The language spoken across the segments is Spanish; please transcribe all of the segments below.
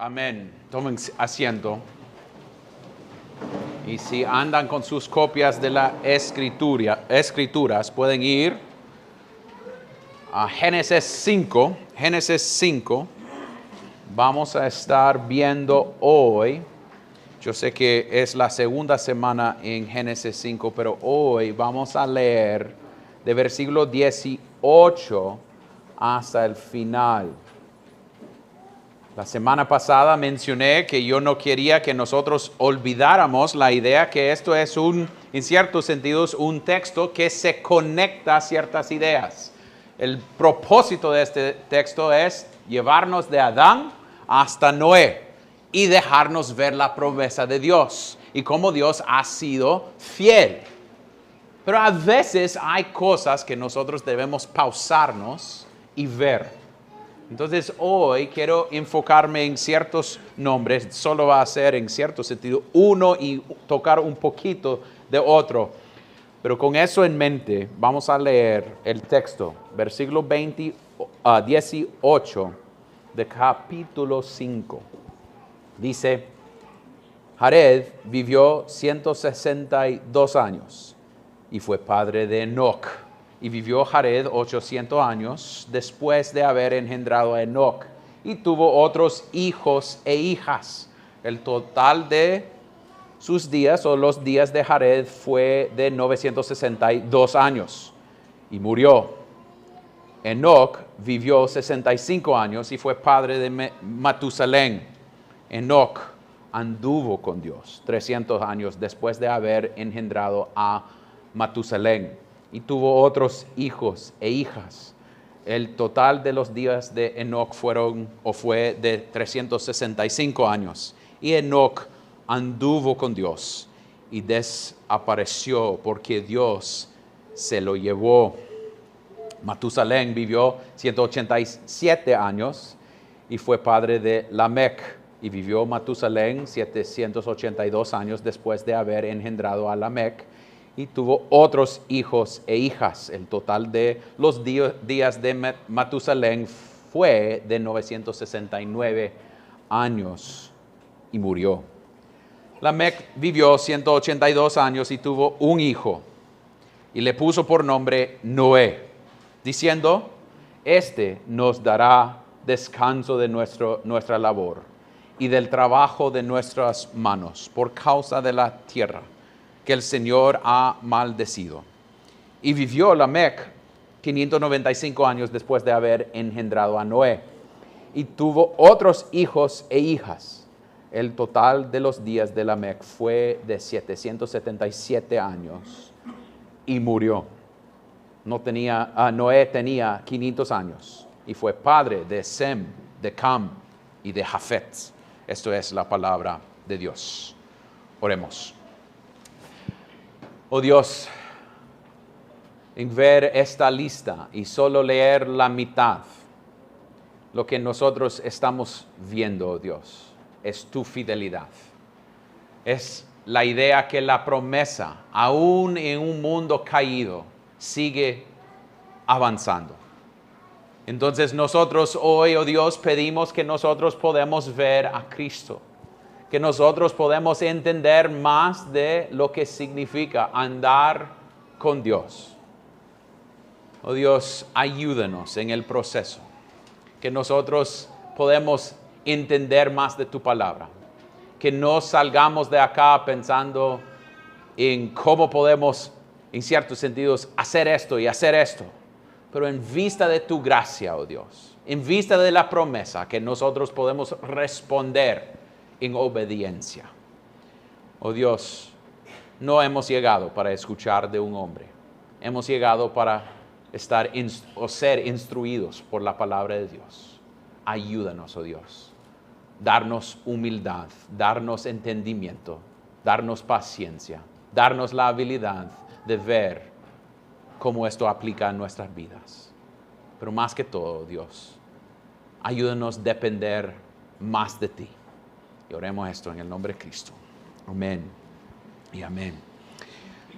Amén. Tomen asiento. Y si andan con sus copias de la escrituras, pueden ir a Génesis 5. Génesis 5. Vamos a estar viendo hoy. Yo sé que es la segunda semana en Génesis 5, pero hoy vamos a leer de versículo 18 hasta el final. La semana pasada mencioné que yo no quería que nosotros olvidáramos la idea que esto es en ciertos sentidos, un texto que se conecta a ciertas ideas. El propósito de este texto es llevarnos de Adán hasta Noé y dejarnos ver la promesa de Dios y cómo Dios ha sido fiel. Pero a veces hay cosas que nosotros debemos pausarnos y ver. Entonces hoy quiero enfocarme en ciertos nombres, solo va a ser en cierto sentido uno y tocar un poquito de otro. Pero con eso en mente vamos a leer el texto, versículo 18 de capítulo 5. Dice, Jared vivió 162 años y fue padre de Enoc. Y vivió Jared 800 años después de haber engendrado a Enoc. Y tuvo otros hijos e hijas. El total de sus días o los días de Jared fue de 962 años. Y murió. Enoc vivió 65 años y fue padre de Matusalén. Enoc anduvo con Dios 300 años después de haber engendrado a Matusalén. Y tuvo otros hijos e hijas. El total de los días de Enoc fue de 365 años. Y Enoc anduvo con Dios y desapareció porque Dios se lo llevó. Matusalén vivió 187 años y fue padre de Lamec. Y vivió Matusalén 782 años después de haber engendrado a Lamec. Y tuvo otros hijos e hijas. El total de los días de Matusalén fue de 969 años y murió. Lamec vivió 182 años y tuvo un hijo y le puso por nombre Noé, diciendo, este nos dará descanso de nuestra labor y del trabajo de nuestras manos por causa de la tierra que el Señor ha maldecido. Y vivió Lamec 595 años después de haber engendrado a Noé. Y tuvo otros hijos e hijas. El total de los días de Lamec fue de 777 años. Y murió. Noé tenía 500 años. Y fue padre de Sem, de Cam y de Jafet. Esto es la palabra de Dios. Oremos. Oh Dios, en ver esta lista y solo leer la mitad, lo que nosotros estamos viendo, oh Dios, es tu fidelidad. Es la idea que la promesa, aún en un mundo caído, sigue avanzando. Entonces nosotros hoy, oh Dios, pedimos que nosotros podamos ver a Cristo. Que nosotros podemos entender más de lo que significa andar con Dios. Oh Dios, ayúdanos en el proceso. Que nosotros podemos entender más de tu palabra. Que no salgamos de acá pensando en cómo podemos, en ciertos sentidos, hacer esto y hacer esto. Pero en vista de tu gracia, oh Dios, en vista de la promesa que nosotros podemos responder en obediencia. Oh Dios, no hemos llegado para escuchar de un hombre. Hemos llegado para ser instruidos por la palabra de Dios. Ayúdanos, oh Dios. Darnos humildad, darnos entendimiento, darnos paciencia, darnos la habilidad de ver cómo esto aplica en nuestras vidas. Pero más que todo, Dios, ayúdanos a depender más de ti. Y oremos esto en el nombre de Cristo. Amén y amén.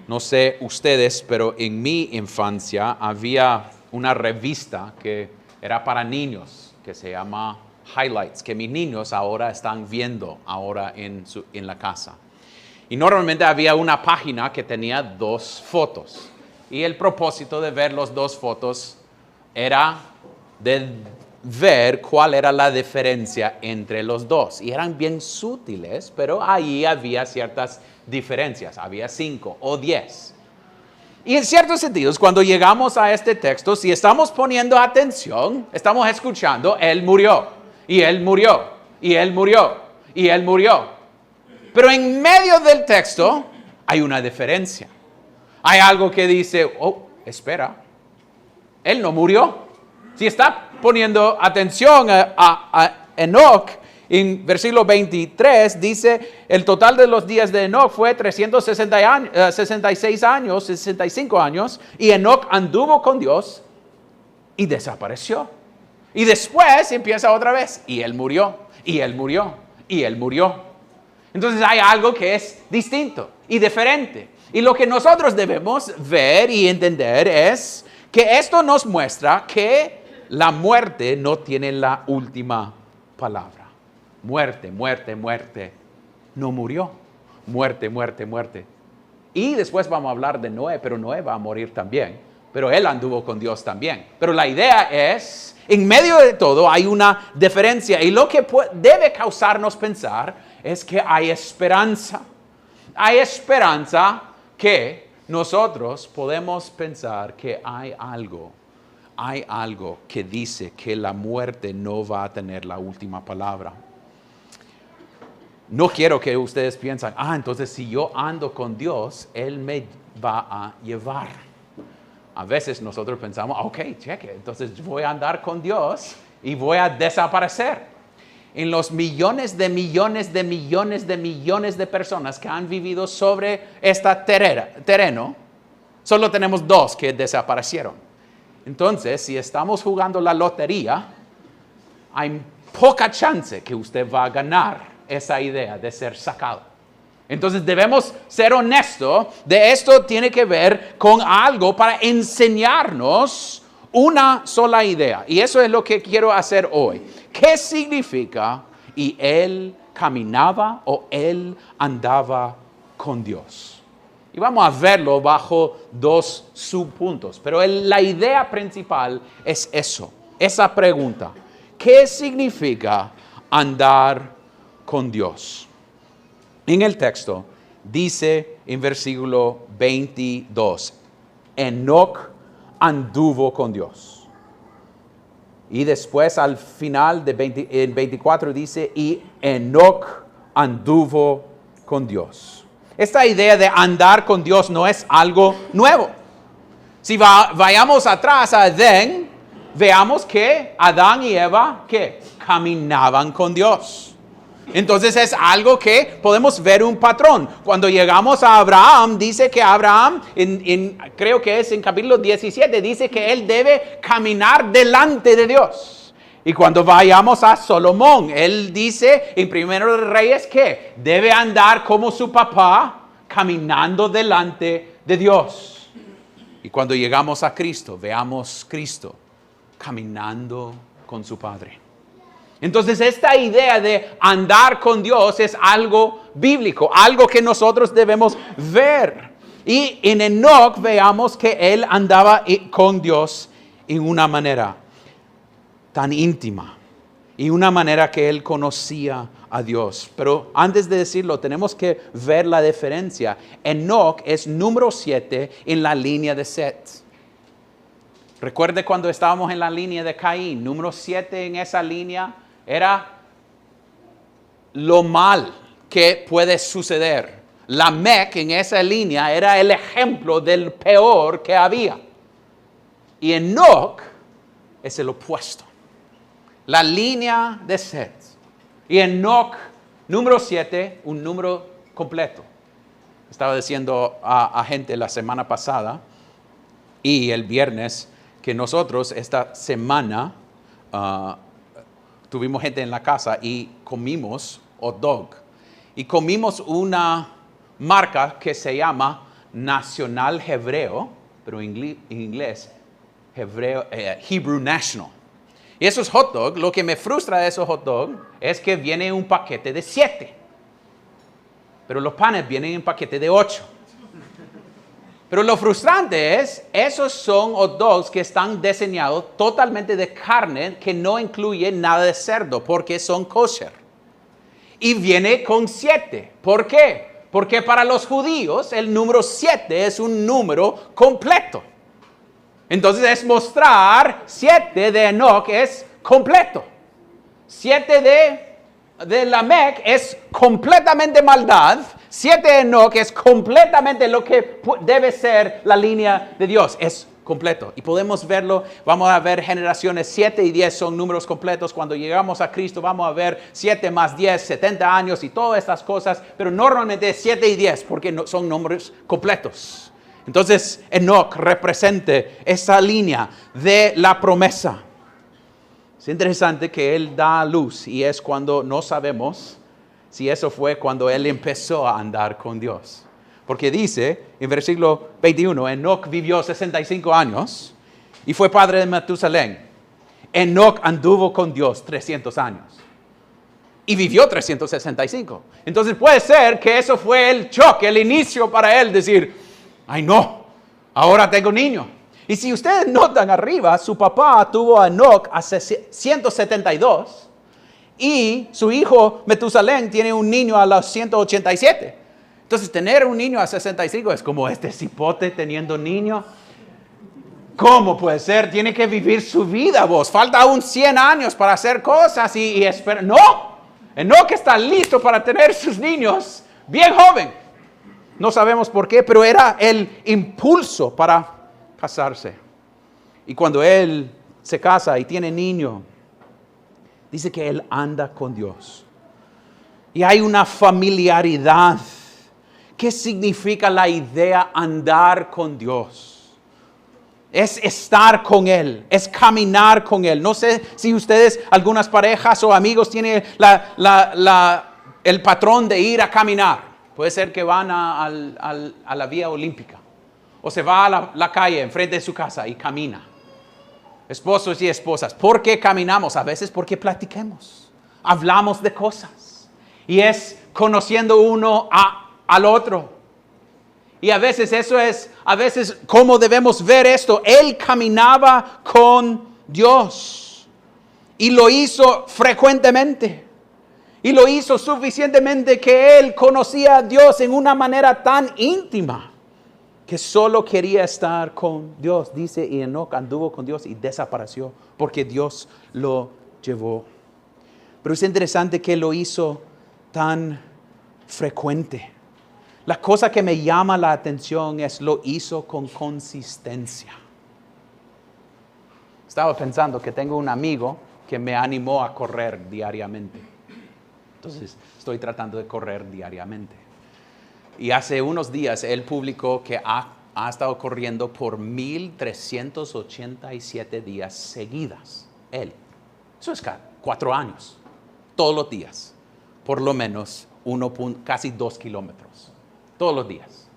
No sé ustedes, pero en mi infancia había una revista que era para niños, que se llama highlights que mis niños ahora están viendo ahora en la casa. Y normalmente había una página que tenía 2 fotos. Y el propósito de ver las 2 fotos era de ver cuál era la diferencia entre los dos. Y eran bien sutiles, pero ahí había ciertas diferencias. Había 5 o 10. Y en ciertos sentidos, cuando llegamos a este texto, si estamos poniendo atención, estamos escuchando, Él murió, y Él murió, y Él murió, y Él murió. Pero en medio del texto hay una diferencia. Hay algo que dice, oh, espera, Él no murió. Si está poniendo atención a Enoc, en versículo 23 dice, el total de los días de Enoc fue 65 años, y Enoc anduvo con Dios y desapareció. Y después empieza otra vez, y él murió, y él murió, y él murió. Entonces hay algo que es distinto y diferente. Y lo que nosotros debemos ver y entender es que esto nos muestra que la muerte no tiene la última palabra. Muerte, muerte, muerte. No murió. Muerte, muerte, muerte. Y después vamos a hablar de Noé, pero Noé va a morir también. Pero él anduvo con Dios también. Pero la idea es, en medio de todo hay una diferencia. Y lo que debe causarnos pensar es que hay esperanza. Hay esperanza que nosotros podemos pensar que hay algo que dice que la muerte no va a tener la última palabra. No quiero que ustedes piensen, entonces si yo ando con Dios, Él me va a llevar. A veces nosotros pensamos, cheque, entonces voy a andar con Dios y voy a desaparecer. En los millones de millones de millones de millones de personas que han vivido sobre este terreno, solo tenemos 2 que desaparecieron. Entonces, si estamos jugando la lotería, hay poca chance que usted va a ganar esa idea de ser sacado. Entonces debemos ser honestos. De esto tiene que ver con algo para enseñarnos una sola idea. Y eso es lo que quiero hacer hoy. ¿Qué significa? Y él caminaba o él andaba con Dios. Y vamos a verlo bajo 2 subpuntos. Pero la idea principal es eso, esa pregunta. ¿Qué significa andar con Dios? En el texto dice en versículo 22, Enoc anduvo con Dios. Y después al final en 24 dice, y Enoc anduvo con Dios. Esta idea de andar con Dios no es algo nuevo. Si vayamos atrás a Edén, veamos que Adán y Eva, ¿qué? Caminaban con Dios. Entonces es algo que podemos ver un patrón. Cuando llegamos a Abraham, dice que Abraham, creo que es en capítulo 17, dice que él debe caminar delante de Dios. Y cuando vayamos a Salomón, él dice en Primero de Reyes que debe andar como su papá, caminando delante de Dios. Y cuando llegamos a Cristo, veamos Cristo caminando con su Padre. Entonces esta idea de andar con Dios es algo bíblico, algo que nosotros debemos ver. Y en Enoc veamos que él andaba con Dios en una manera tan íntima y una manera que él conocía a Dios. Pero antes de decirlo, tenemos que ver la diferencia. Enoc es número 7 en la línea de Set. Recuerde cuando estábamos en la línea de Caín, número 7 en esa línea era lo mal que puede suceder. Lamec en esa línea era el ejemplo del peor que había. Y Enoc es el opuesto. La línea de Set. Y Enoc, número 7, un número completo. Estaba diciendo a gente la semana pasada y el viernes que nosotros esta semana tuvimos gente en la casa y comimos hot dog. Y comimos una marca que se llama Nacional Hebreo, pero en inglés Hebrew National. Y esos hot dog, lo que me frustra de esos hot dog es que viene un paquete de 7. Pero los panes vienen en paquete de 8. Pero lo frustrante es, esos son hot dogs que están diseñados totalmente de carne que no incluye nada de cerdo porque son kosher. Y viene con 7. ¿Por qué? Porque para los judíos el número 7 es un número completo. Entonces es mostrar 7 de Enoch es completo. 7 de Lamec es completamente maldad. 7 de Enoch es completamente lo que debe ser la línea de Dios. Es completo. Y podemos verlo, vamos a ver generaciones 7 y 10 son números completos. Cuando llegamos a Cristo vamos a ver 7 más 10, 70 años y todas estas cosas. Pero normalmente es 7 y 10 porque no, son números completos. Entonces Enoch representa esa línea de la promesa. Es interesante que él da luz y es cuando no sabemos si eso fue cuando él empezó a andar con Dios. Porque dice en versículo 21, Enoch vivió 65 años y fue padre de Matusalén. Enoch anduvo con Dios 300 años y vivió 365. Entonces puede ser que eso fue el choque, el inicio para él decir, ay no, ahora tengo niño. Y si ustedes notan arriba, su papá tuvo a Enoch a 172 y su hijo Metusalén tiene un niño a los 187. Entonces tener un niño a 65 es como este cipote teniendo niño. ¿Cómo puede ser? Tiene que vivir su vida vos. Falta aún 100 años para hacer cosas y esperar. No, Enoch está listo para tener sus niños bien joven. No sabemos por qué, pero era el impulso para casarse. Y cuando él se casa y tiene niño, dice que él anda con Dios. Y hay una familiaridad. ¿Qué significa la idea andar con Dios? Es estar con Él, es caminar con Él. No sé si ustedes, algunas parejas o amigos tienen el patrón de ir a caminar. Puede ser que van a la vía olímpica o se va a la calle enfrente de su casa y camina. Esposos y esposas, ¿por qué caminamos? A veces porque platiquemos, hablamos de cosas y es conociendo uno al otro. Y a veces eso es, cómo debemos ver esto. Él caminaba con Dios y lo hizo frecuentemente. Y lo hizo suficientemente que él conocía a Dios en una manera tan íntima que solo quería estar con Dios. Dice, y Enoch anduvo con Dios y desapareció porque Dios lo llevó. Pero es interesante que lo hizo tan frecuente. La cosa que me llama la atención es lo hizo con consistencia. Estaba pensando que tengo un amigo que me animó a correr diariamente. Entonces estoy tratando de correr diariamente. Y hace unos días él publicó que ha estado corriendo por 1,387 días seguidas. Él. Eso es 4 años. Todos los días. Por lo menos casi 2 kilómetros. Todos los días.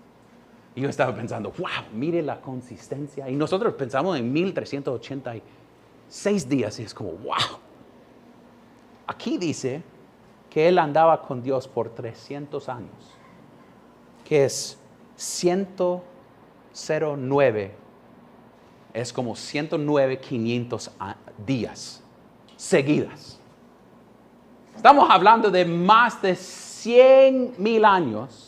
Y yo estaba pensando, wow, mire la consistencia. Y nosotros pensamos en 1,386 días y es como, wow. Aquí dice que él andaba con Dios por 300 años. Que es 109. Es como 109,500 días seguidas. Estamos hablando de más de 100,000 años.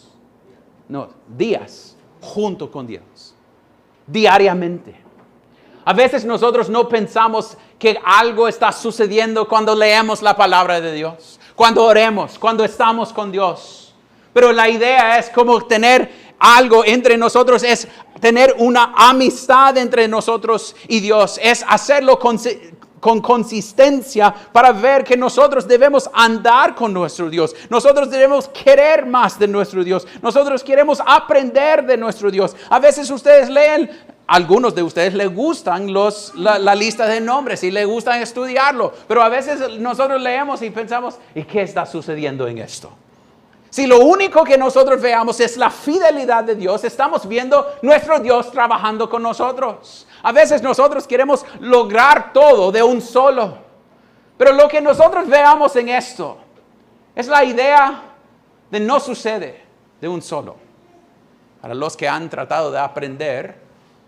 No, días junto con Dios, diariamente. A veces nosotros no pensamos que algo está sucediendo cuando leemos la palabra de Dios, cuando oremos, cuando estamos con Dios. Pero la idea es como tener algo entre nosotros, es tener una amistad entre nosotros y Dios, es hacerlo con consistencia para ver que nosotros debemos andar con nuestro Dios. Nosotros debemos querer más de nuestro Dios. Nosotros queremos aprender de nuestro Dios. A veces ustedes leen, algunos de ustedes les gustan la lista de nombres y les gustan estudiarlo. Pero a veces nosotros leemos y pensamos, ¿y qué está sucediendo en esto? Si lo único que nosotros veamos es la fidelidad de Dios, estamos viendo nuestro Dios trabajando con nosotros. A veces nosotros queremos lograr todo de un solo. Pero lo que nosotros veamos en esto es la idea de no sucede de un solo. Para los que han tratado de aprender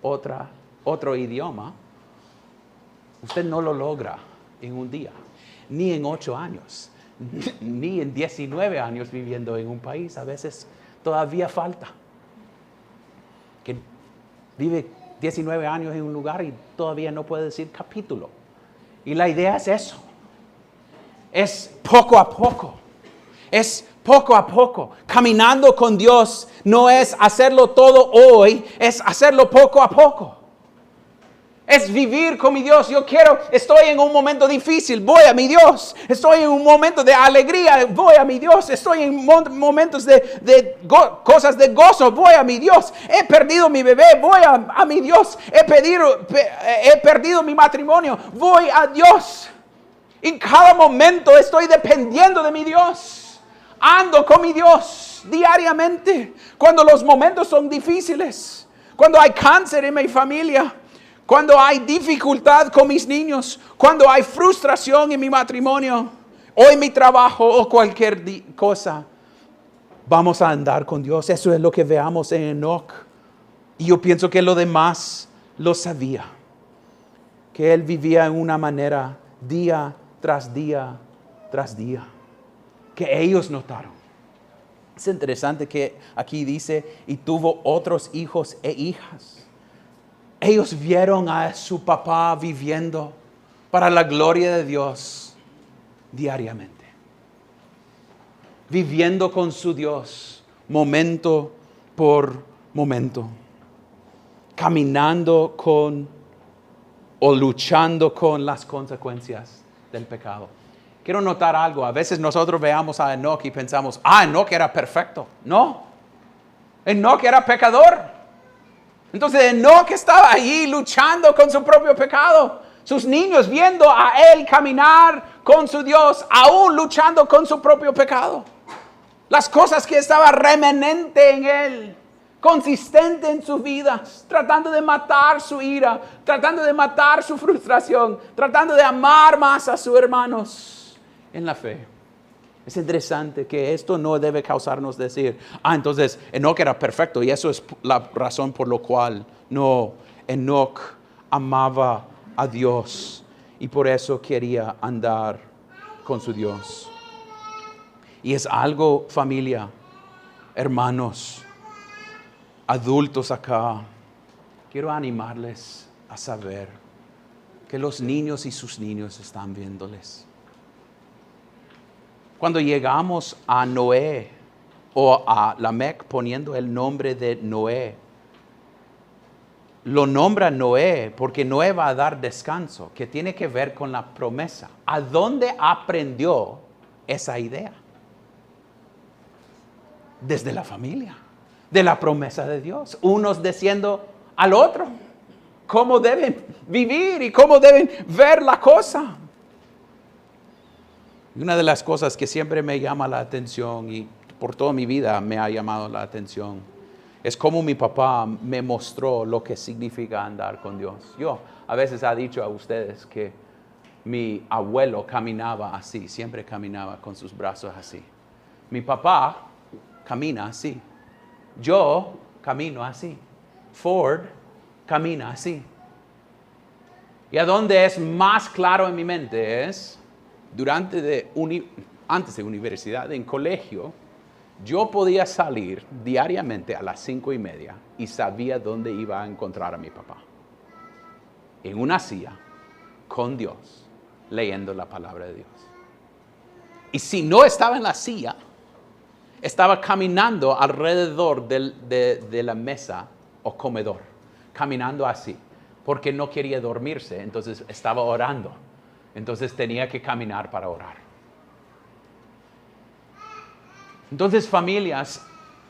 otro idioma, usted no lo logra en un día, ni en 8 años, ni en 19 años viviendo en un país. A veces todavía falta. Que vive 19 años en un lugar y todavía no puede decir capítulo. Y la idea es eso. Es poco a poco. Es poco a poco. Caminando con Dios no es hacerlo todo hoy, es hacerlo poco a poco. Es vivir con mi Dios. Estoy en un momento difícil, voy a mi Dios. Estoy en un momento de alegría, voy a mi Dios. Estoy en momentos de cosas de gozo, voy a mi Dios. He perdido mi bebé, voy a mi Dios. He perdido mi matrimonio, voy a Dios. En cada momento estoy dependiendo de mi Dios. Ando con mi Dios diariamente. Cuando los momentos son difíciles, cuando hay cáncer en mi familia, cuando hay dificultad con mis niños, cuando hay frustración en mi matrimonio, o en mi trabajo, o cualquier cosa, vamos a andar con Dios. Eso es lo que veamos en Enoc. Y yo pienso que lo demás lo sabía. Que él vivía en una manera día tras día tras día. Que ellos notaron. Es interesante que aquí dice, y tuvo otros hijos e hijas. Ellos vieron a su papá viviendo para la gloria de Dios diariamente. Viviendo con su Dios momento por momento. Caminando o luchando con las consecuencias del pecado. Quiero notar algo. A veces nosotros veamos a Enoc y pensamos, Enoc era perfecto. No. Enoc era pecador. Entonces Enoc estaba allí luchando con su propio pecado. Sus niños viendo a él caminar con su Dios, aún luchando con su propio pecado. Las cosas que estaba remanente en él, consistente en sus vidas, tratando de matar su ira, tratando de matar su frustración, tratando de amar más a sus hermanos en la fe. Es interesante que esto no debe causarnos decir, entonces Enoc era perfecto y eso es la razón por la cual Enoc amaba a Dios y por eso quería andar con su Dios. Y es algo, familia, hermanos, adultos acá, quiero animarles a saber que los niños y sus niños están viéndoles. Cuando llegamos a Noé o a Lamec poniendo el nombre de Noé, lo nombra Noé porque Noé va a dar descanso, que tiene que ver con la promesa. ¿A dónde aprendió esa idea? Desde la familia, de la promesa de Dios. Unos diciendo al otro cómo deben vivir y cómo deben ver la cosa. Una de las cosas que siempre me llama la atención y por toda mi vida me ha llamado la atención es cómo mi papá me mostró lo que significa andar con Dios. Yo a veces he dicho a ustedes que mi abuelo caminaba así, siempre caminaba con sus brazos así. Mi papá camina así. Yo camino así. Ford camina así. Y a donde es más claro en mi mente es antes de universidad, en colegio, yo podía salir diariamente a las 5:30 y sabía dónde iba a encontrar a mi papá. En una silla, con Dios, leyendo la palabra de Dios. Y si no estaba en la silla, estaba caminando alrededor de la mesa o comedor, caminando así, porque no quería dormirse, entonces estaba orando. Entonces tenía que caminar para orar. Entonces, familias,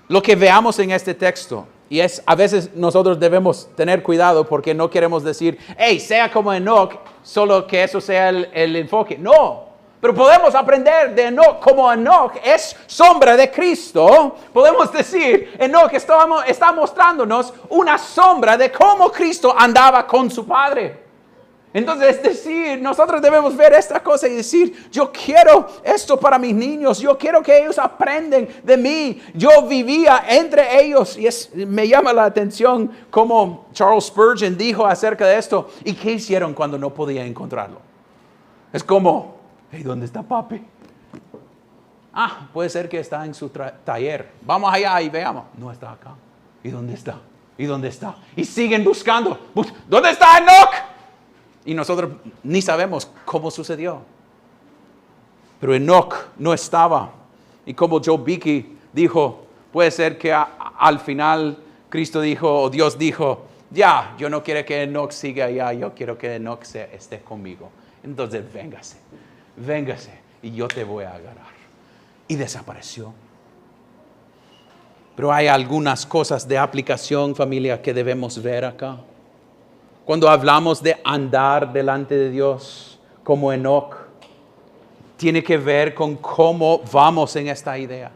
lo que veamos en este texto, y es a veces nosotros debemos tener cuidado porque no queremos decir, sea como Enoc, solo que eso sea el enfoque. No, pero podemos aprender de Enoc como Enoc es sombra de Cristo. Podemos decir, Enoc está mostrándonos una sombra de cómo Cristo andaba con su Padre. Entonces, es decir, nosotros debemos ver esta cosa y decir, yo quiero esto para mis niños, yo quiero que ellos aprendan de mí. Yo vivía entre ellos y me llama la atención como Charles Spurgeon dijo acerca de esto. ¿Y qué hicieron cuando no podían encontrarlo? Es como, hey, ¿dónde está papi? Puede ser que está en su taller. Vamos allá y veamos. No está acá. ¿Y dónde está? ¿Y dónde está? Y siguen buscando. ¿Dónde está Enoch? Y nosotros ni sabemos cómo sucedió. Pero Enoch no estaba. Y como Joe Beeke dijo, puede ser que al final Cristo dijo, o Dios dijo, ya, yo no quiero que Enoch siga allá, yo quiero que Enoch esté conmigo. Entonces véngase y yo te voy a agarrar. Y desapareció. Pero hay algunas cosas de aplicación, familia, que debemos ver acá. Cuando hablamos de andar delante de Dios como Enoch, tiene que ver con cómo vamos en esta idea.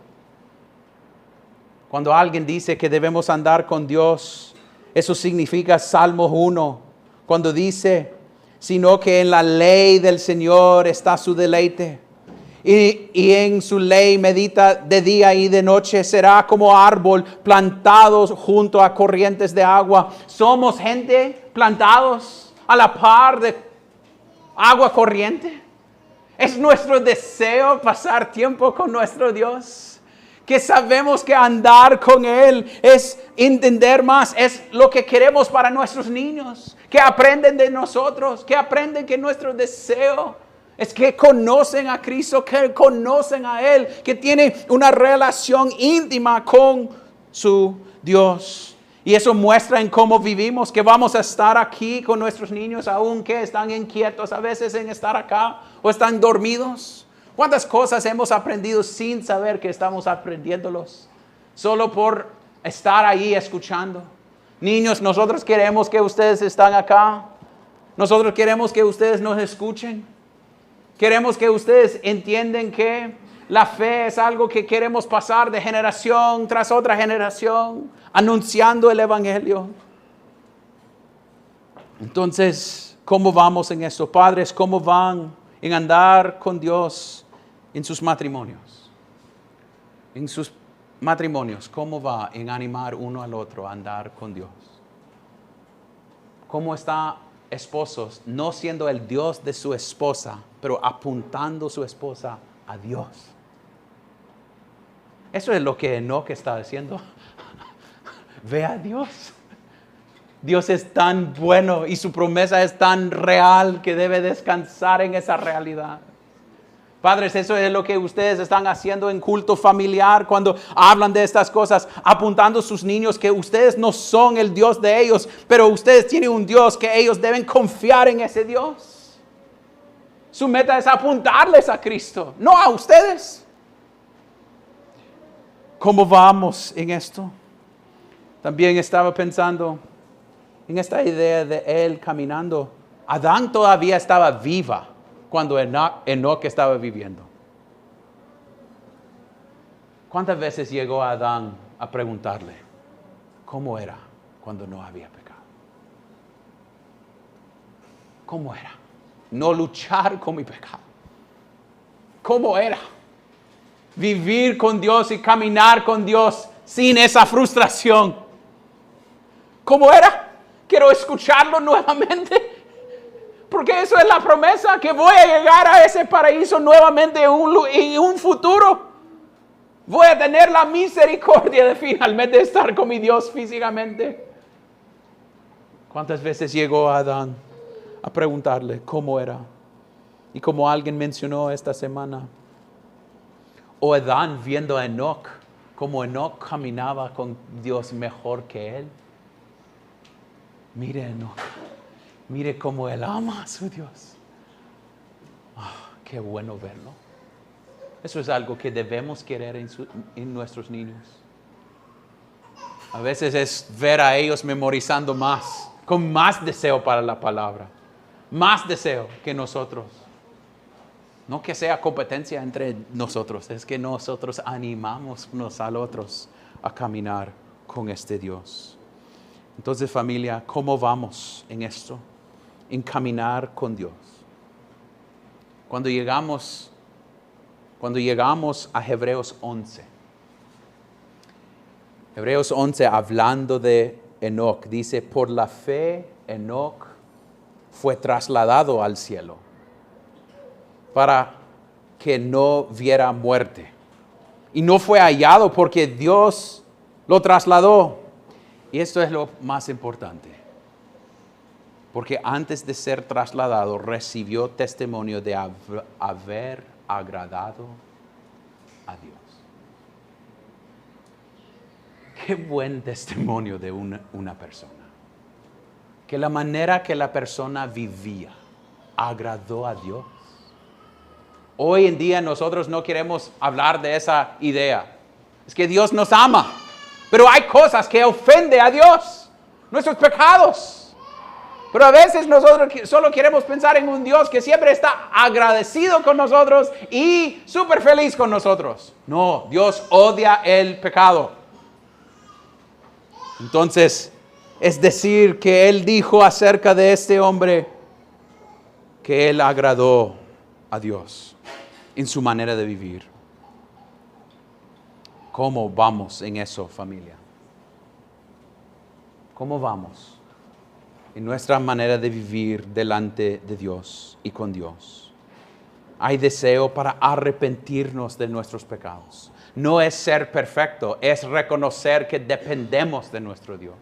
Cuando alguien dice que debemos andar con Dios, eso significa Salmo 1, cuando dice, sino que en la ley del Señor está su deleite. Y en su ley medita de día y de noche. Será como árbol plantados junto a corrientes de agua. Somos gente plantados a la par de agua corriente. Es nuestro deseo pasar tiempo con nuestro Dios. Que sabemos que andar con Él es entender más. Es lo que queremos para nuestros niños. Que aprenden de nosotros. Que aprenden que nuestro deseo es que conocen a Cristo, que conocen a Él, que tienen una relación íntima con su Dios. Y eso muestra en cómo vivimos, que vamos a estar aquí con nuestros niños, aunque están inquietos a veces en estar acá o están dormidos. ¿Cuántas cosas hemos aprendido sin saber que estamos aprendiéndolos? Solo por estar ahí escuchando. Niños, nosotros queremos que ustedes estén acá. Nosotros queremos que ustedes nos escuchen. Queremos que ustedes entiendan que la fe es algo que queremos pasar de generación tras otra generación, anunciando el Evangelio. Entonces, ¿cómo vamos en esto? Padres, ¿cómo van en andar con Dios en sus matrimonios? En sus matrimonios, ¿cómo va en animar uno al otro a andar con Dios? ¿Cómo está esposos no siendo el Dios de su esposa, pero apuntando su esposa a Dios? Eso es lo que Enoch está haciendo. Ve a Dios. Dios es tan bueno y su promesa es tan real que debe descansar en esa realidad. Padres, eso es lo que ustedes están haciendo en culto familiar cuando hablan de estas cosas, apuntando a sus niños que ustedes no son el Dios de ellos, pero ustedes tienen un Dios que ellos deben confiar en ese Dios. Su meta es apuntarles a Cristo, no a ustedes. ¿Cómo vamos en esto? También estaba pensando en esta idea de él caminando. Adán todavía estaba viva cuando Enoch estaba viviendo. ¿Cuántas veces llegó Adán a preguntarle cómo era cuando no había pecado? ¿Cómo era? No luchar con mi pecado. ¿Cómo era? Vivir con Dios y caminar con Dios sin esa frustración. ¿Cómo era? Quiero escucharlo nuevamente. Porque eso es la promesa, que voy a llegar a ese paraíso nuevamente en un futuro. Voy a tener la misericordia de finalmente estar con mi Dios físicamente. ¿Cuántas veces llegó Adán a preguntarle cómo era? Y como alguien mencionó esta semana, o Adán viendo a Enoch, como Enoch caminaba con Dios mejor que él. Mire Enoch. Mire cómo él ama a su Dios. Qué bueno verlo. Eso es algo que debemos querer en nuestros niños. A veces es ver a ellos memorizando más, con más deseo para la palabra. Más deseo que nosotros. No que sea competencia entre nosotros, es que nosotros animamos unos a los otros a caminar con este Dios. Entonces, familia, ¿cómo vamos en esto? en caminar con Dios. Cuando llegamos a Hebreos 11. Hebreos 11, hablando de Enoc, dice, por la fe Enoc fue trasladado al cielo para que no viera muerte. Y no fue hallado porque Dios lo trasladó. Y esto es lo más importante. Porque antes de ser trasladado, recibió testimonio de haber agradado a Dios. Qué buen testimonio de una persona. Que la manera que la persona vivía agradó a Dios. Hoy en día nosotros no queremos hablar de esa idea. Es que Dios nos ama. Pero hay cosas que ofenden a Dios. Nuestros pecados. Pero a veces nosotros solo queremos pensar en un Dios que siempre está agradecido con nosotros y súper feliz con nosotros. No, Dios odia el pecado. Entonces, es decir, que Él dijo acerca de este hombre que Él agradó a Dios en su manera de vivir. ¿Cómo vamos en eso, familia? ¿Cómo vamos en nuestra manera de vivir delante de Dios y con Dios? Hay deseo para arrepentirnos de nuestros pecados. No es ser perfecto, es reconocer que dependemos de nuestro Dios.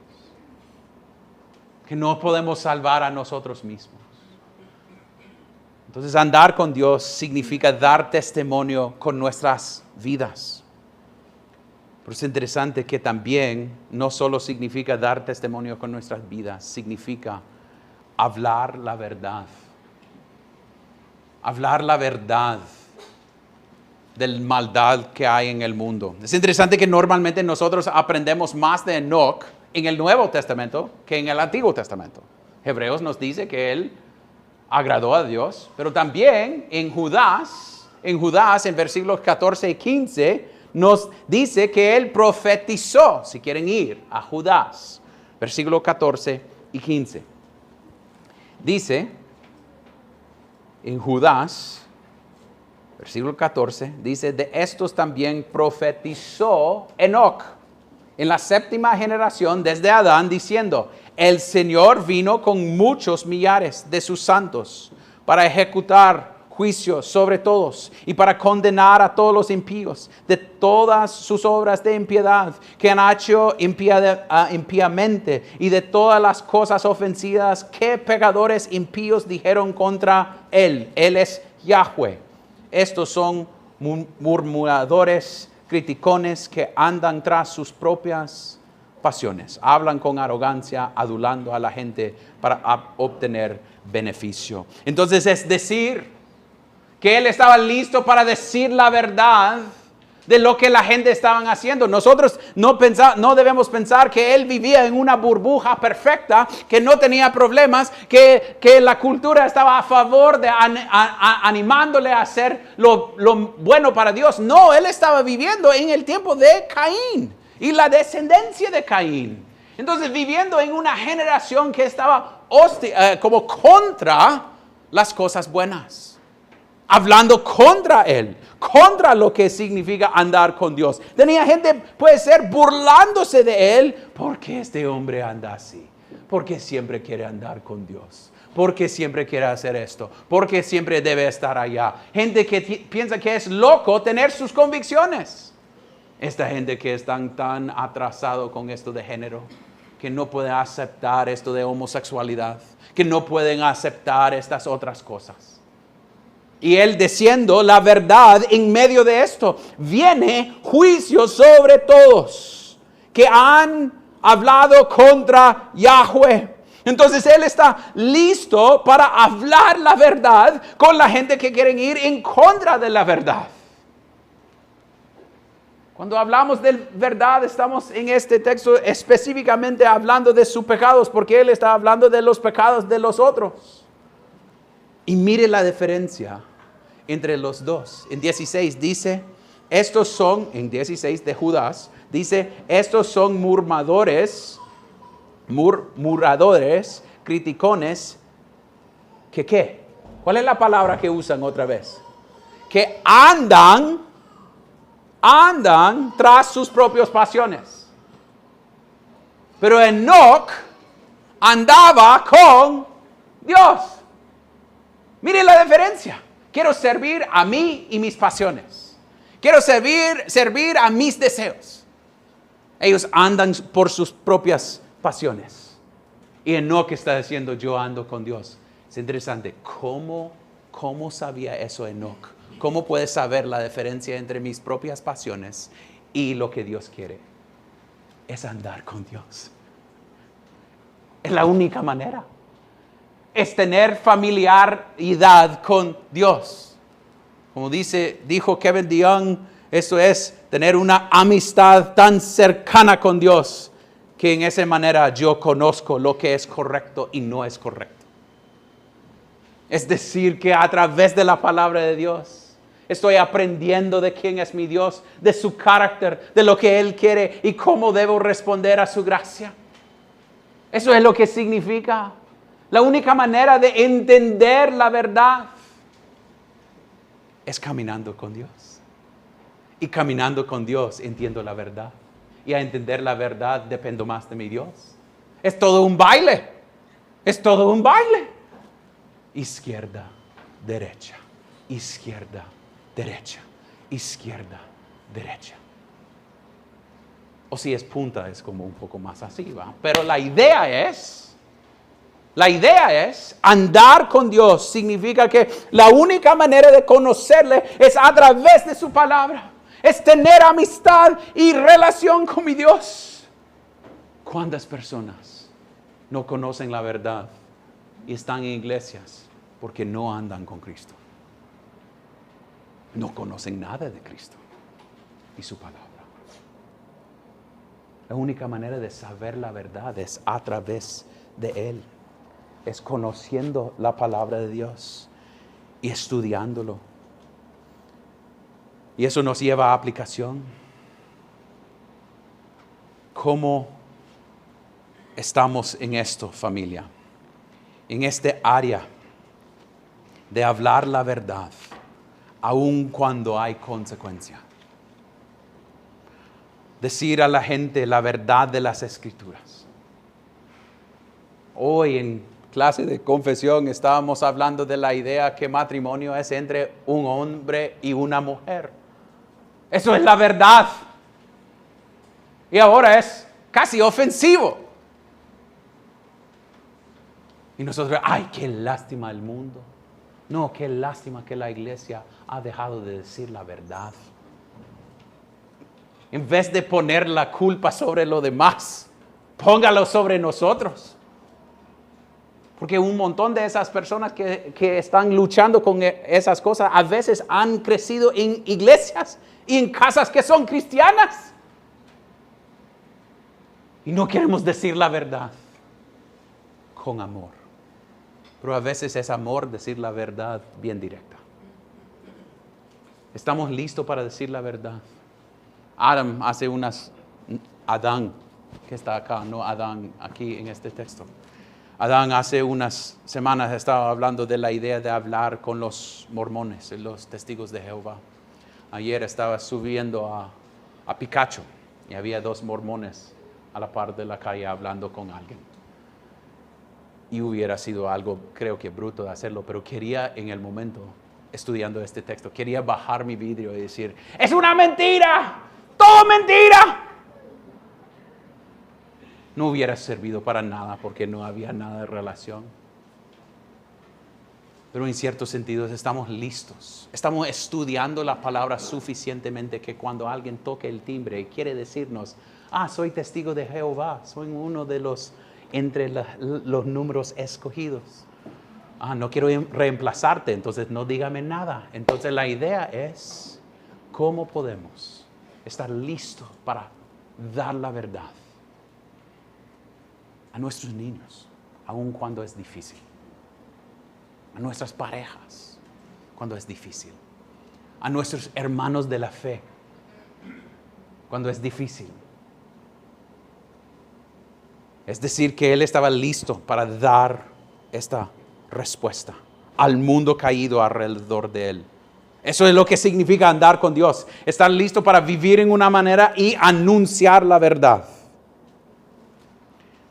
Que no podemos salvar a nosotros mismos. Entonces, andar con Dios significa dar testimonio con nuestras vidas. Pero es interesante que también no solo significa dar testimonio con nuestras vidas, significa hablar la verdad. Hablar la verdad del maldad que hay en el mundo. Es interesante que normalmente nosotros aprendemos más de Enoc en el Nuevo Testamento que en el Antiguo Testamento. Hebreos nos dice que él agradó a Dios, pero también en Judas, en versículos 14 y 15, nos dice que él profetizó, si quieren ir a Judas, versículos 14 y 15. Dice, en Judas, versículo 14, dice, de estos también profetizó Enoc en la séptima generación desde Adán, diciendo, el Señor vino con muchos millares de sus santos para ejecutar juicio sobre todos y para condenar a todos los impíos de todas sus obras de impiedad que han hecho impíamente y de todas las cosas ofensivas que pecadores impíos dijeron contra él. Él es Yahweh. Estos son murmuradores, criticones que andan tras sus propias pasiones. Hablan con arrogancia, adulando a la gente para obtener beneficio. Entonces es decir que él estaba listo para decir la verdad de lo que la gente estaba haciendo. Nosotros no debemos pensar que él vivía en una burbuja perfecta, que no tenía problemas, que la cultura estaba a favor de animándole a hacer lo bueno para Dios. No, él estaba viviendo en el tiempo de Caín y la descendencia de Caín. Entonces, viviendo en una generación que estaba como contra las cosas buenas. Hablando contra él, contra lo que significa andar con Dios. Tenía gente, puede ser, burlándose de él. ¿Por qué este hombre anda así? ¿Por qué siempre quiere andar con Dios? ¿Por qué siempre quiere hacer esto? ¿Por qué siempre debe estar allá? Gente que piensa que es loco tener sus convicciones. Esta gente que están tan atrasado con esto de género, que no puede aceptar esto de homosexualidad, que no pueden aceptar estas otras cosas. Y él diciendo la verdad en medio de esto, viene juicio sobre todos que han hablado contra Yahweh. Entonces él está listo para hablar la verdad con la gente que quieren ir en contra de la verdad. Cuando hablamos de verdad, estamos en este texto específicamente hablando de sus pecados, porque él está hablando de los pecados de los otros. Y mire la diferencia entre los dos. En 16 dice, estos son, en 16 de Judas, dice, estos son murmuradores, criticones, ¿Que qué? ¿Cuál es la palabra que usan otra vez? Que andan tras sus propias pasiones. Pero Enoc andaba con Dios. Mire la diferencia. Quiero servir a mí y mis pasiones. Quiero servir a mis deseos. Ellos andan por sus propias pasiones. Y Enoc está diciendo, yo ando con Dios. Es interesante. ¿Cómo sabía eso Enoc? ¿Cómo puede saber la diferencia entre mis propias pasiones y lo que Dios quiere? Es andar con Dios. Es la única manera. Es tener familiaridad con Dios. Como dijo Kevin DeYoung, eso es tener una amistad tan cercana con Dios que en esa manera yo conozco lo que es correcto y no es correcto. Es decir, que a través de la palabra de Dios estoy aprendiendo de quién es mi Dios, de su carácter, de lo que Él quiere y cómo debo responder a su gracia. Eso es lo que significa. La única manera de entender la verdad es caminando con Dios. Y caminando con Dios entiendo la verdad. Y a entender la verdad dependo más de mi Dios. Es todo un baile. Es todo un baile. Izquierda, derecha. Izquierda, derecha. Izquierda, derecha. O si es punta, es como un poco más así, ¿va? Pero la idea es andar con Dios. Significa que la única manera de conocerle es a través de su palabra. Es tener amistad y relación con mi Dios. ¿Cuántas personas no conocen la verdad y están en iglesias porque no andan con Cristo? No conocen nada de Cristo y su palabra. La única manera de saber la verdad es a través de Él. Es conociendo la palabra de Dios y estudiándolo. Y eso nos lleva a aplicación. ¿Cómo estamos en esto, familia? En este área de hablar la verdad, aun cuando hay consecuencia. Decir a la gente la verdad de las Escrituras. Hoy en clase de confesión estábamos hablando de la idea que matrimonio es entre un hombre y una mujer. Eso es la verdad. Y ahora es casi ofensivo. Y nosotros, ay, qué lástima el mundo. No, qué lástima que la iglesia ha dejado de decir la verdad. En vez de poner la culpa sobre los demás, póngalo sobre nosotros. Porque un montón de esas personas que están luchando con esas cosas, a veces han crecido en iglesias y en casas que son cristianas. Y no queremos decir la verdad con amor. Pero a veces es amor decir la verdad bien directa. Estamos listos para decir la verdad. Adán, que está acá, no Adán aquí en este texto. Adán hace unas semanas estaba hablando de la idea de hablar con los mormones, los testigos de Jehová. Ayer estaba subiendo a Picacho y había 2 mormones a la par de la calle hablando con alguien. Y hubiera sido algo, creo que bruto de hacerlo, pero quería en el momento, estudiando este texto, quería bajar mi vidrio y decir, ¡es una mentira! ¡Todo mentira! No hubiera servido para nada porque no había nada de relación. Pero en ciertos sentidos estamos listos. Estamos estudiando la palabra suficientemente que cuando alguien toque el timbre y quiere decirnos, soy testigo de Jehová, soy uno de los entre los números escogidos. No quiero reemplazarte, entonces no dígame nada. Entonces la idea es cómo podemos estar listos para dar la verdad a nuestros niños, aun cuando es difícil. A nuestras parejas, cuando es difícil. A nuestros hermanos de la fe, cuando es difícil. Es decir, que él estaba listo para dar esta respuesta. al mundo caído alrededor de él. Eso es lo que significa andar con Dios. Estar listo para vivir en una manera y anunciar la verdad.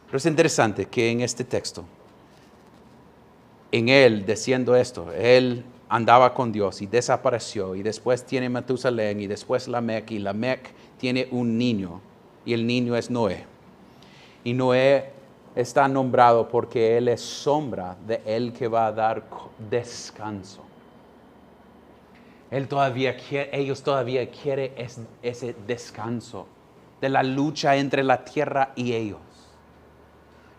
Pero es interesante que en este texto, en él diciendo esto, él andaba con Dios y desapareció. Y después tiene Matusalén y después Lamec. Y Lamec tiene un niño. Y el niño es Noé. Y Noé está nombrado porque él es sombra de él que va a dar descanso. Ellos todavía quieren ese descanso de la lucha entre la tierra y ellos.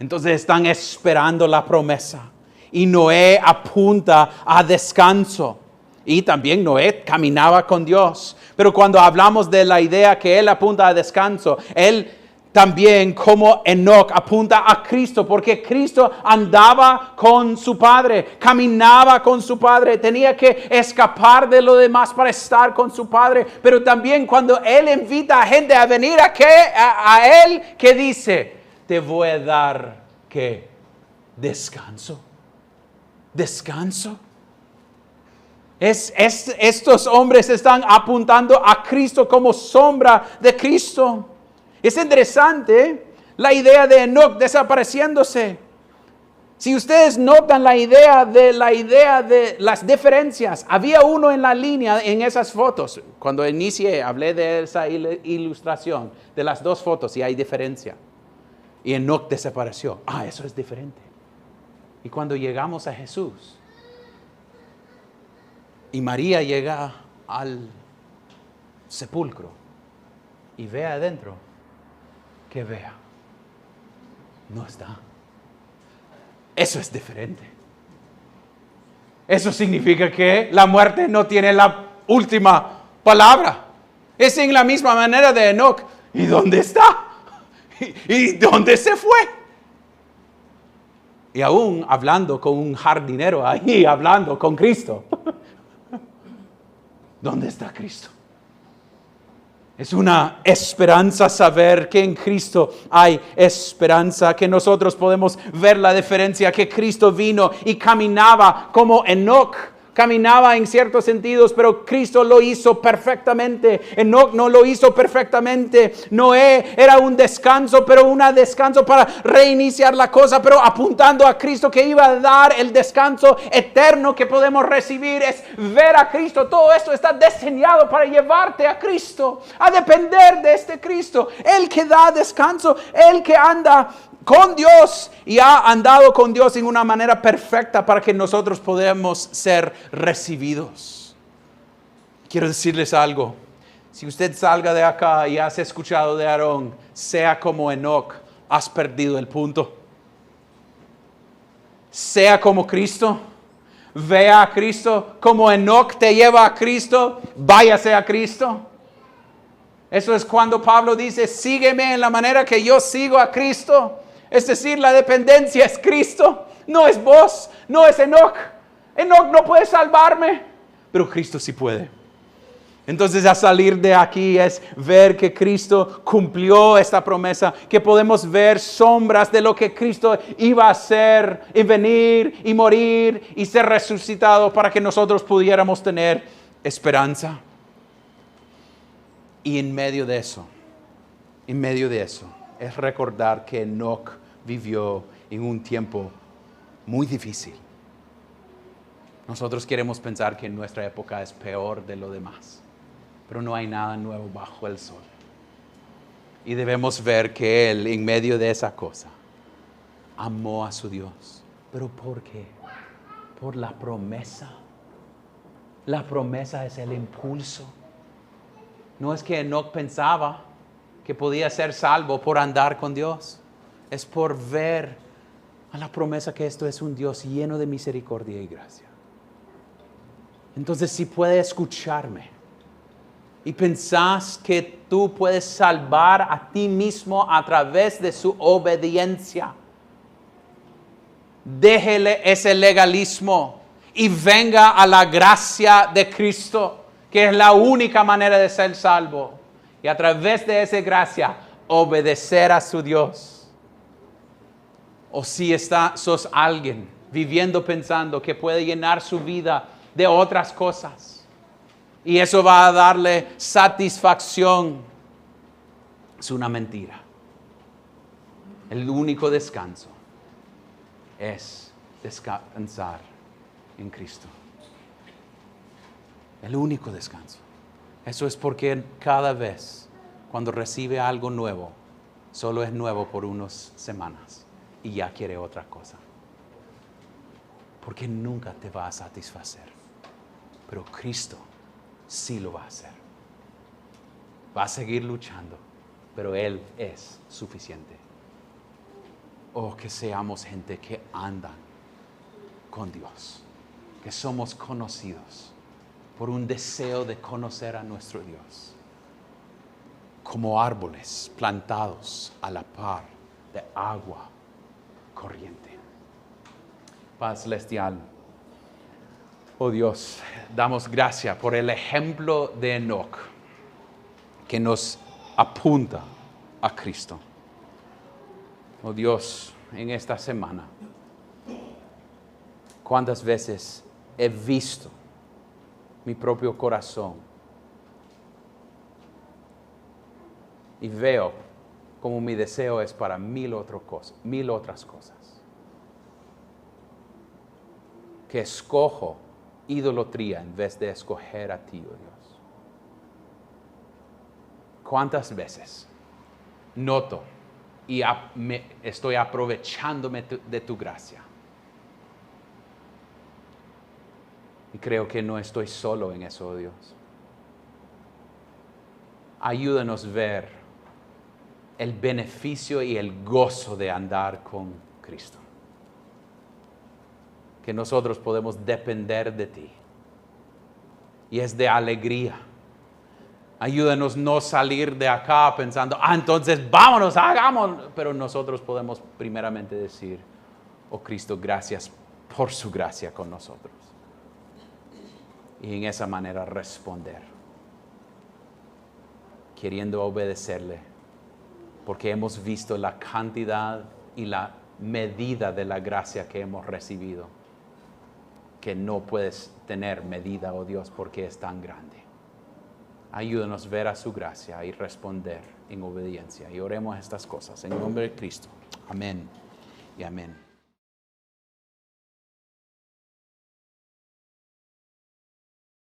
Entonces están esperando la promesa. Y Noé apunta a descanso. Y también Noé caminaba con Dios. Pero cuando hablamos de la idea que él apunta a descanso, él también, como Enoc, apunta a Cristo, porque Cristo andaba con su Padre, caminaba con su Padre, tenía que escapar de lo demás para estar con su Padre. Pero también cuando Él invita a gente a venir a Él, ¿qué dice? Te voy a dar, ¿qué? Descanso. Descanso. Estos hombres están apuntando a Cristo como sombra de Cristo. Es interesante la idea de Enoc desapareciéndose. Si ustedes notan la idea de las diferencias, había uno en la línea en esas fotos. Cuando inicié, hablé de esa ilustración, de las dos fotos, y hay diferencia. Y Enoc desapareció. Eso es diferente. Y cuando llegamos a Jesús, y María llega al sepulcro y ve adentro, que vea, no está. Eso es diferente. Eso significa que la muerte no tiene la última palabra. Es en la misma manera de Enoc. ¿Y dónde está? ¿Y dónde se fue? Y aún hablando con un jardinero ahí, hablando con Cristo. ¿Dónde está Cristo? Es una esperanza saber que en Cristo hay esperanza, que nosotros podemos ver la diferencia, que Cristo vino y caminaba como Enoc. Caminaba en ciertos sentidos, pero Cristo lo hizo perfectamente. Enoc no lo hizo perfectamente. Noé era un descanso, pero un descanso para reiniciar la cosa, pero apuntando a Cristo que iba a dar el descanso eterno que podemos recibir. Es ver a Cristo. Todo esto está diseñado para llevarte a Cristo, a depender de este Cristo. El que da descanso, el que anda con Dios y ha andado con Dios en una manera perfecta para que nosotros podamos ser recibidos. Quiero decirles algo. Si usted salga de acá y has escuchado de Aarón, sea como Enoc, has perdido el punto. Sea como Cristo, vea a Cristo, como Enoc te lleva a Cristo, váyase a Cristo. Eso es cuando Pablo dice, sígueme en la manera que yo sigo a Cristo. Es decir, la dependencia es Cristo, no es vos, no es Enoc. Enoc no puede salvarme, pero Cristo sí puede. Entonces, a salir de aquí es ver que Cristo cumplió esta promesa, que podemos ver sombras de lo que Cristo iba a hacer y venir y morir y ser resucitado para que nosotros pudiéramos tener esperanza. Y en medio de eso, es recordar que Enoc vivió en un tiempo muy difícil. Nosotros queremos pensar que nuestra época es peor de lo demás, pero no hay nada nuevo bajo el sol. Y debemos ver que él, en medio de esa cosa, amó a su Dios. ¿Pero por qué? Por la promesa. La promesa es el impulso. No es que Enoc pensaba que podía ser salvo por andar con Dios. Es por ver a la promesa que esto es un Dios lleno de misericordia y gracia. Entonces, si puede escucharme y pensás que tú puedes salvar a ti mismo a través de su obediencia, déjele ese legalismo y venga a la gracia de Cristo, que es la única manera de ser salvo. Y a través de esa gracia, obedecer a su Dios. O si sos alguien viviendo pensando que puede llenar su vida de otras cosas. Y eso va a darle satisfacción. Es una mentira. El único descanso es descansar en Cristo. El único descanso. Eso es porque cada vez cuando recibe algo nuevo, solo es nuevo por unas semanas y ya quiere otra cosa. Porque nunca te va a satisfacer. Pero Cristo sí lo va a hacer. Va a seguir luchando, pero Él es suficiente. Oh, que seamos gente que andan con Dios, que somos conocidos por un deseo de conocer a nuestro Dios, como árboles plantados a la par de agua corriente. Padre celestial, oh Dios, damos gracias por el ejemplo de Enoc que nos apunta a Cristo. Oh Dios, en esta semana, ¿cuántas veces he visto mi propio corazón y veo como mi deseo es para mil otras cosas? Que escojo idolatría en vez de escoger a ti, oh Dios. ¿Cuántas veces noto y estoy aprovechándome de tu gracia? Y creo que no estoy solo en eso, oh Dios. Ayúdanos a ver el beneficio y el gozo de andar con Cristo. Que nosotros podemos depender de ti. Y es de alegría. Ayúdanos no salir de acá pensando, entonces vámonos, hagamos. Pero nosotros podemos primeramente decir, oh Cristo, gracias por su gracia con nosotros. Y en esa manera responder, queriendo obedecerle, porque hemos visto la cantidad y la medida de la gracia que hemos recibido, que no puedes tener medida, oh Dios, porque es tan grande. Ayúdanos a ver a su gracia y responder en obediencia. Y oremos estas cosas en nombre de Cristo. Amén y amén.